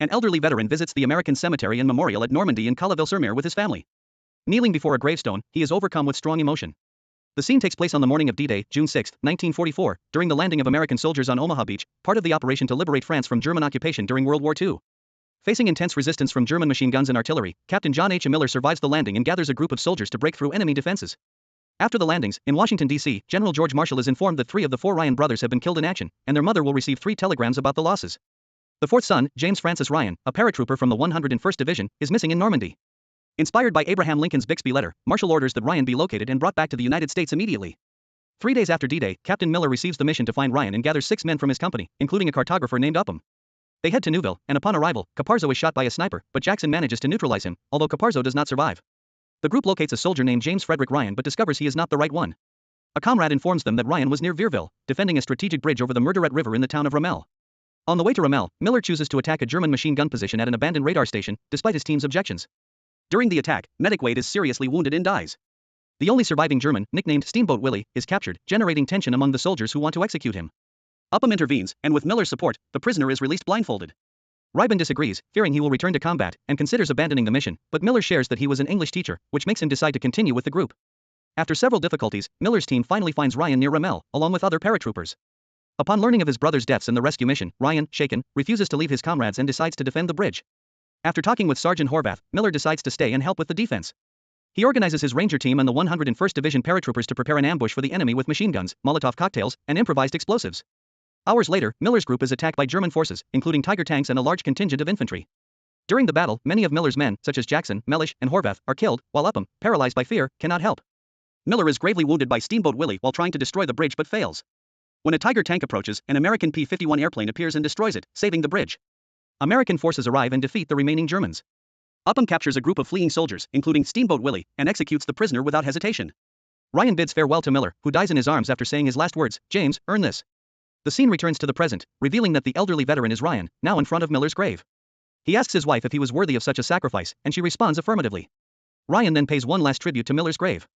An elderly veteran visits the American cemetery and memorial at Normandy in Calais-sur-Mer with his family. Kneeling before a gravestone, he is overcome with strong emotion. The scene takes place on the morning of D-Day, June 6, 1944, during the landing of American soldiers on Omaha Beach, part of the operation to liberate France from German occupation during World War II. Facing intense resistance from German machine guns and artillery, Captain John H. Miller survives the landing and gathers a group of soldiers to break through enemy defenses. After the landings, in Washington, D.C., General George Marshall is informed that 3 of the 4 Ryan brothers have been killed in action, and their mother will receive 3 telegrams about the losses. The 4th son, James Francis Ryan, a paratrooper from the 101st Division, is missing in Normandy. Inspired by Abraham Lincoln's Bixby letter, Marshall orders that Ryan be located and brought back to the United States immediately. 3 days after D-Day, Captain Miller receives the mission to find Ryan and gathers 6 men from his company, including a cartographer named Upham. They head to Newville, and upon arrival, Caparzo is shot by a sniper, but Jackson manages to neutralize him, although Caparzo does not survive. The group locates a soldier named James Frederick Ryan but discovers he is not the right one. A comrade informs them that Ryan was near Vierville, defending a strategic bridge over the Murderette River in the town of Ramelle. On the way to Ramelle, Miller chooses to attack a German machine gun position at an abandoned radar station, despite his team's objections. During the attack, Medic Wade is seriously wounded and dies. The only surviving German, nicknamed Steamboat Willie, is captured, generating tension among the soldiers who want to execute him. Upham intervenes, and with Miller's support, the prisoner is released blindfolded. Reiben disagrees, fearing he will return to combat, and considers abandoning the mission, but Miller shares that he was an English teacher, which makes him decide to continue with the group. After several difficulties, Miller's team finally finds Ryan near Ramelle, along with other paratroopers. Upon learning of his brother's deaths and the rescue mission, Ryan, shaken, refuses to leave his comrades and decides to defend the bridge. After talking with Sergeant Horvath, Miller decides to stay and help with the defense. He organizes his ranger team and the 101st Division paratroopers to prepare an ambush for the enemy with machine guns, Molotov cocktails, and improvised explosives. Hours later, Miller's group is attacked by German forces, including Tiger tanks and a large contingent of infantry. During the battle, many of Miller's men, such as Jackson, Mellish, and Horvath, are killed, while Upham, paralyzed by fear, cannot help. Miller is gravely wounded by Steamboat Willie while trying to destroy the bridge but fails. When a Tiger tank approaches, an American P-51 airplane appears and destroys it, saving the bridge. American forces arrive and defeat the remaining Germans. Upham captures a group of fleeing soldiers, including Steamboat Willie, and executes the prisoner without hesitation. Ryan bids farewell to Miller, who dies in his arms after saying his last words, "James, earn this." The scene returns to the present, revealing that the elderly veteran is Ryan, now in front of Miller's grave. He asks his wife if he was worthy of such a sacrifice, and she responds affirmatively. Ryan then pays one last tribute to Miller's grave.